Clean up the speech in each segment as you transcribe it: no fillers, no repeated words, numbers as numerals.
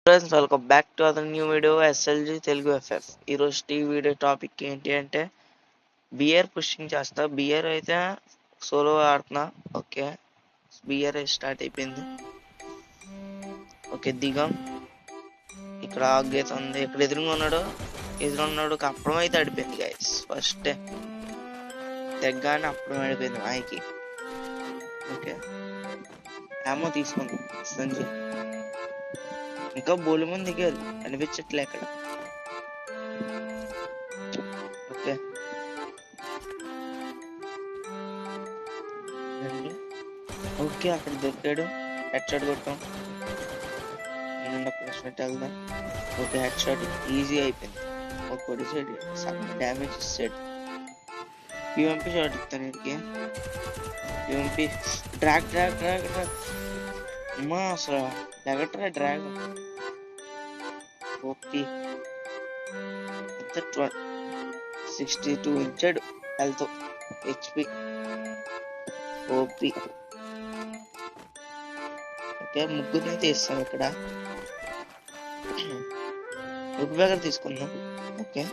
Friends welcome back to other new video SLG Telugu FF. ఈరోజు video topic ఏంటి అంటే beer pushing చేస్తా. Beer అయితే సోలో ఆడుతున్నా. ఓకే, బియర్ స్టార్ట్ అయిపోయింది. ఓకే, దిగాం. ఇక్కడ ఆగేత ఉంది. ఇక్కడ ఎదురున్నాడు అప్పడం అయితే అడిపోయింది గైస్. ఫస్ట్ తెగ్గానే అప్పడం అడిపోయింది మాయకి. ఓకే, ఏమో తీసుకుంది సంజయ్. ఇంకా బోలు మంది దిగారు, అనిపించట్లే అక్కడ. ఓకే, ఓకే అక్కడ దొరికాడు. హెడ్ షాట్ కొట్టాం. వెళ్దాం. ఓకే, హెడ్ షాట్ ఈజీ అయిపోయింది. ఒక కొడిసాడు, డ్యామేజ్ ఇస్తాడు. యూఎంపీ షాట్ ఇస్తాను వీడికి. UMP drag drag drag drag అమ్మా, అసలు ఎగట్రా డ్రాగ్. ఓపీ 62 ఇచ్చాడు హెల్త్, హెచ్పి. ఓపీ. ఓకే, ముగ్గురిని తీస్తాం ఇక్కడ. రుక్ బ్యాగర్ తీసుకుందాం. ఓకే,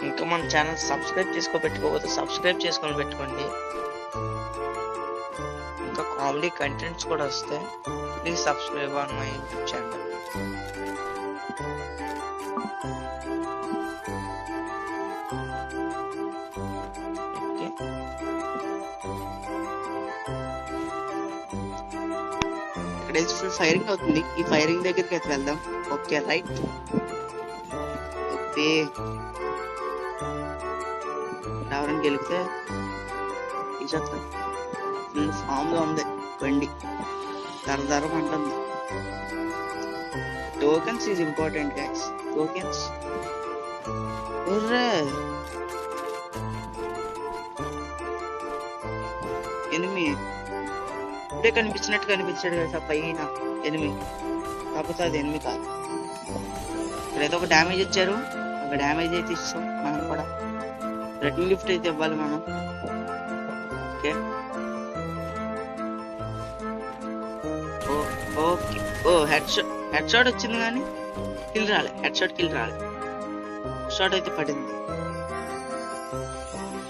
ఇంకా మన ఛానల్ సబ్స్క్రైబ్ పెట్టుకోకపోతే సబ్స్క్రైబ్ చేసుకొని పెట్టుకోండి. ఇంకా కామెడీ కంటెంట్స్ కూడా వస్తాయి. Please subscribe on my YouTube channel. ఇక్కడ ఫుల్ ఫైరింగ్ అవుతుంది. ఈ ఫైరింగ్ దగ్గరికి అయితే వెళ్దాం. Okay, right. ఓకే, ఎవరైనా గెలిపితే ఫుల్ ఫామ్ లో ఉంది బండి, దరదరం అంటుంది. Tokens is important guys. Tokens enemy ఇప్పుడే కనిపించినట్టు కనిపించాడు కదా పైన ఎనిమి, కాకపోతే అది ఎనిమి కాదు. ఇక్కడైతే ఒక డ్యామేజ్ ఇచ్చారు. ఒక డ్యామేజ్ అయితే ఇస్తాం మనం కూడా. రిటర్న్ గిఫ్ట్ అయితే ఇవ్వాలి మనం. Okay, okay. హెడ్ షాట్ వచ్చింది కానీ కిల్ రాలే. హెడ్ షాట్ కిల్ రాలే. షాట్ అయితే పడింది.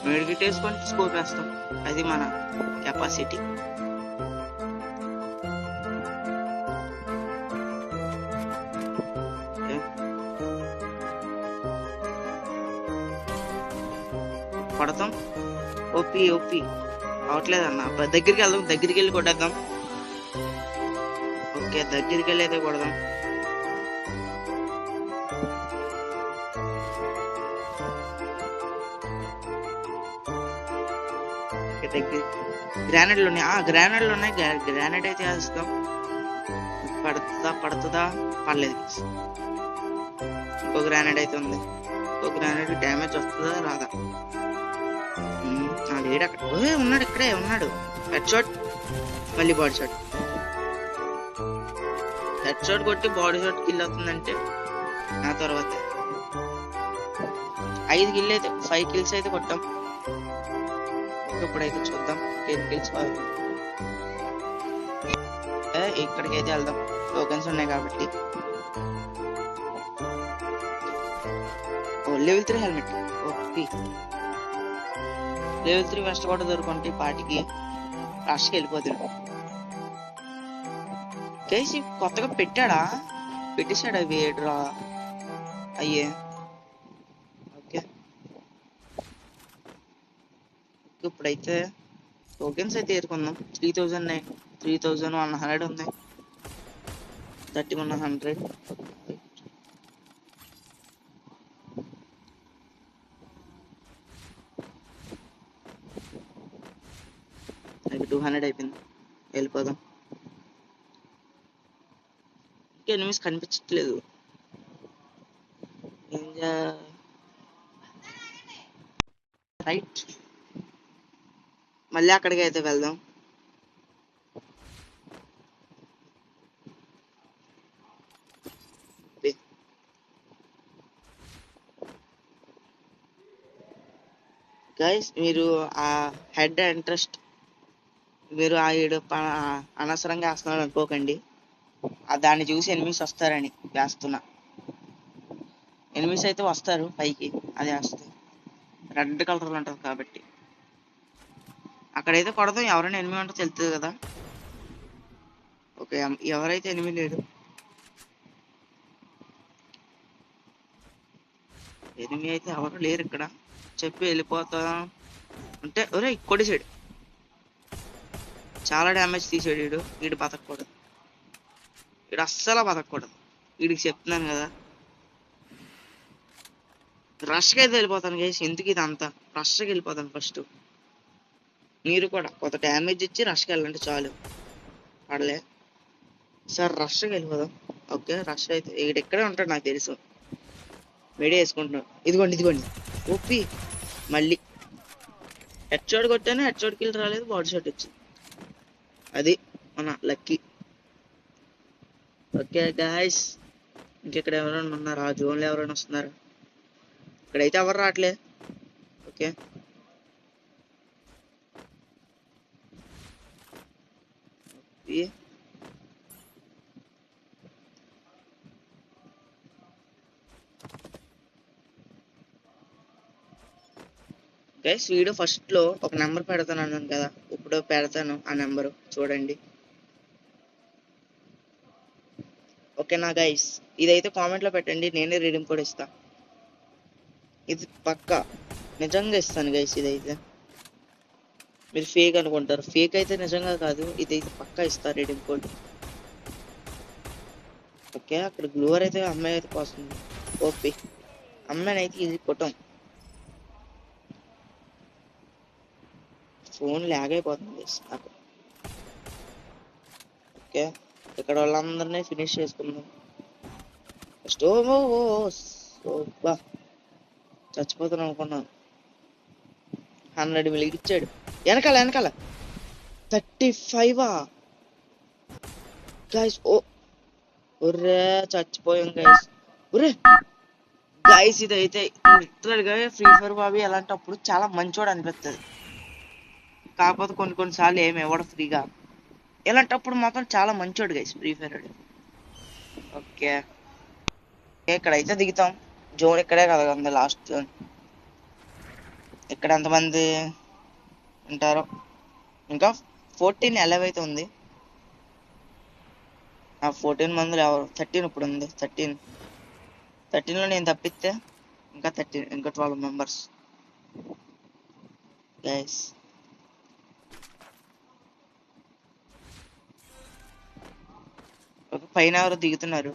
మెడికిట్ వేసుకొని స్కోర్ వేస్తాం. అది మన కెపాసిటీ. పడతాం. ఓపీ ఓపీ అవట్లేదన్న. దగ్గరికి వెళ్దాం. దగ్గరికి వెళ్ళి కొట్టేద్దాం. ఓకే, దగ్గరికి వెళ్ళి అయితే కొడదాం. గ్రానైడ్లు ఉన్నాయి. గ్రానైడ్ అయితే వేస్తాం. పడుతుందా పర్లేదు. ఇంకో గ్రానైడ్ అయితే ఉంది. ఇంకో గ్రానైడ్ డ్యామేజ్ వస్తుందా రాదా? లేడు అక్కడ. ఉన్నాడు, ఇక్కడే ఉన్నాడు. హెడ్ షాట్, మళ్ళీ బాడీ షాట్. హెడ్ షాట్ కొట్టి బాడీ షాట్ కిల్ అవుతుందంటే నా తర్వాత 5 కిల్ అయితే 5 కిల్స్ అయితే కొట్టాం. ఇప్పుడైతే చూద్దాం 10 కిల్స్. ఇక్కడికైతే వెళ్దాం. టోకెన్స్ ఉన్నాయి కాబట్టి. Level 3 helmet. Okay, level 3 west కూడా దొరుకుంటే పాటికి లాస్ట్కి వెళ్ళిపోతాడు. కేసీ కొత్తగా పెట్టేశాడు అవి ఏడ్రా అయ్యే. ఓకే, ఇప్పుడైతే టోకెన్స్ అయితే ఏరుకుందాం. 3100 ఉంది. 3100. 200 అయిపోయింది. వెళ్ళిపోదాం. ఇంకా ఎనిమిస్ కనిపించట్లేదు. రైట్, మళ్ళీ అక్కడికి అయితే వెళ్దాం. గైస్, మీరు ఆ హెడ్ ఇంట్రెస్ట్ మీరు ఆ ఏడు అనవసరంగా వేస్తున్నాడు అనుకోకండి. దాన్ని చూసి ఎనిమిస్ వస్తారని వేస్తున్నా. ఎనిమిస్ అయితే వస్తారు పైకి, అది వేస్తుంది. రెడ్ కలర్లో ఉంటుంది కాబట్టి. అక్కడైతే కొడదాం, ఎవరైనా ఎనిమిది ఉంటే తెలుస్తుంది కదా. ఓకే, ఎవరైతే ఎనిమిది లేడు. ఎనిమిది అయితే ఎవరు లేరు ఇక్కడ. చెప్పి వెళ్ళిపోతా అంటే ఒరే కొడిసాడు. చాలా డ్యామేజ్ తీసాడు వీడు. వీడు బతకూడదు, వీడు అస్సలు బతకూడదు. వీడికి చెప్తున్నాను కదా, రష్గా అయితే వెళ్ళిపోతాను గైస్. ఎందుకు ఇది అంతా రష్గా వెళ్ళిపోతాను ఫస్ట్. మీరు కూడా కొంత డ్యామేజ్ ఇచ్చి రష్గా వెళ్ళండి చాలు. పడలే సార్, రష్గా వెళ్ళిపోదాం. ఓకే, రష్ అయితే ఇక్కడే ఉంటాడు నాకు తెలుసు. మీడియా వేసుకుంటున్నాడు. ఇదిగోండి ఓపి. మళ్ళీ హెడ్ షాట్ కొట్టాను, హెడ్ షాట్ కిల్ రాలేదు, బాడీ షాట్ వచ్చింది. అది మన లక్కీ. ఓకే గాయస్, ఇంకెక్కడ ఎవరైనా ఉన్నారా? ఆ జోన్లో ఎవరైనా వస్తున్నారు? ఇక్కడైతే ఎవరు రావట్లే. ఓకే, గైస్ వీడియో ఫస్ట్ లో ఒక నెంబర్ పెడతాను అన్నాను కదా, ఇప్పుడు పెడతాను ఆ నెంబరు చూడండి. ఓకేనా గైస్, ఇదైతే కామెంట్ లో పెట్టండి, నేనే రీడింగ్ కూడా ఇస్తా. ఇది పక్కా నిజంగా ఇస్తాను గైస్. ఇదైతే మీరు ఫేక్ అనుకుంటారు, ఫేక్ అయితే నిజంగా కాదు, ఇదైతే పక్కా ఇస్తా రీడింగ్ కోడ్. ఓకే, అక్కడ గ్లూవర్ అయితే అమ్మాయి అయితే పోస్తుంది. ఓపి అమ్మాయిని అయితే ఇది కొట్టాం. ఫోన్ లాగ్ అయిపోతుంది నాకు. ఓకే, ఇక్కడ వాళ్ళందరినీ ఫినిష్ చేసుకుందాం ఫస్ట్. బా చచ్చిపోతాను అనుకున్నాను. 100 మిలిగిచ్చాడు. వెనకాల 35 గైస్. ఒర్రే చచ్చిపోయాం గైస్. ఒర్రే గైస్, ఇదైతే లిటరల్ గా ఫ్రీ ఫైర్ బాబీ అలాంటప్పుడు చాలా మంచోడు అనిపిస్తుంది. కాకపోతే కొన్నిసార్లు ఏమి ఇవ్వడు ఫ్రీగా. ఇలాంటప్పుడు మాత్రం చాలా మంచోడు గైస్ ఫ్రీ ఫైర్. ఓకే, ఇక్కడైతే దిగుతాం. జోన్ ఇక్కడే కదా ఉంది, లాస్ట్ జోన్. ఇక్కడ ఎంతమంది ఉంటారో. ఇంకా 14 11 అయితే ఉంది. 14 మంది ఎవరు, 13 ఇప్పుడు ఉంది. 13లో నేను తప్పిస్తే ఇంకా 12 మెంబర్స్ గైస్. ఒక పైన ఎవరు దిగుతున్నారు.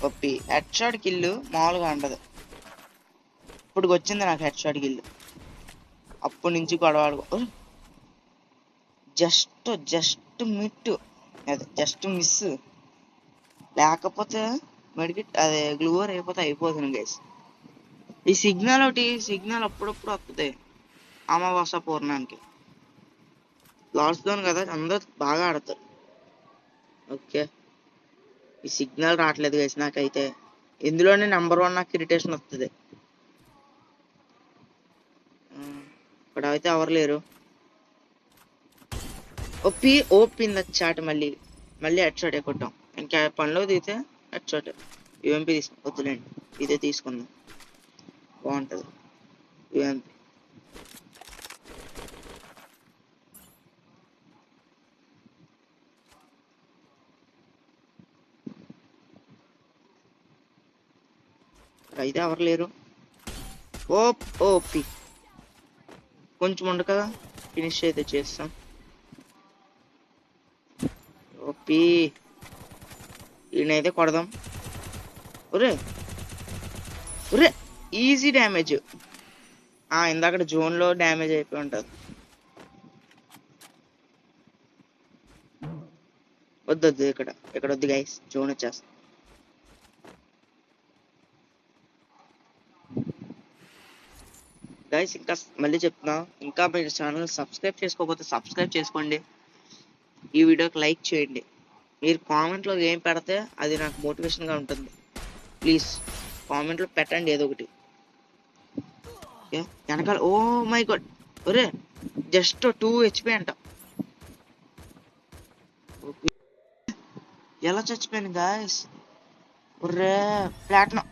ఒప్పి హెడ్ షాట్ కిల్లు మామూలుగా ఉండదు. ఇప్పుడు వచ్చింది నాకు హెడ్ షాట్ కిల్లు. అప్పటి నుంచి గొడవ. జస్ట్ మిట్, అదే జస్ట్ మిస్. లేకపోతే మెడికిట్ అదే గ్లూవర్ అయిపోతుంది గైస్. ఈ సిగ్నల్ అప్పుడప్పుడు వస్తుంది అమావాస్య పూర్ణానికి. లాస్ట్ జోన్ కదా, అందరు బాగా ఆడతారు. ఓకే, ఈ సిగ్నల్ రావట్లేదు గైస్ నాకైతే. ఇందులోనే నెంబర్ 1 నాకు ఇరిటేషన్ వస్తుంది. ఇక్కడ అయితే ఎవరు లేరు. ఓపింది చాట్. మళ్ళీ హెడ్ షాట్ కొట్టాం. ఇంకా పనిలో దిగితే హెడ్ షాట్. యూఎంపీ వద్దులేండి, ఇదే తీసుకుందాం, బాగుంటుంది యూఎంపీ. అయితే ఎవరు లేరు. ఓపి కొంచెం ఉండక ఫినిష్ అయితే చేస్తాం. ఓపి ఈయనైతే కొడదాం. ఒరే ఈజీ డ్యామేజ్. ఇందాక జోన్లో డ్యామేజ్ అయిపోయి ఉంటుంది. వద్దు ఇక్కడ వద్దు గైస్, జోన్ వచ్చేస్తా. గైస్ ఇంకా మళ్ళీ చెప్తున్నా, ఇంకా మీరు ఛానల్ సబ్స్క్రైబ్ చేసుకోకపోతే సబ్స్క్రైబ్ చేసుకోండి. ఈ వీడియోకి లైక్ చేయండి. మీరు కామెంట్లో ఏం పెడితే అది నాకు మోటివేషన్గా ఉంటుంది. ప్లీజ్ కామెంట్లో పెట్టండి ఏదో ఒకటి. వెనకాల ఓ మై గాడ్, ఒరే జస్ట్ 2 HP అంట. ఎలా చచ్చిపోయాను గాయస్? ఒర్రే ప్లాటినం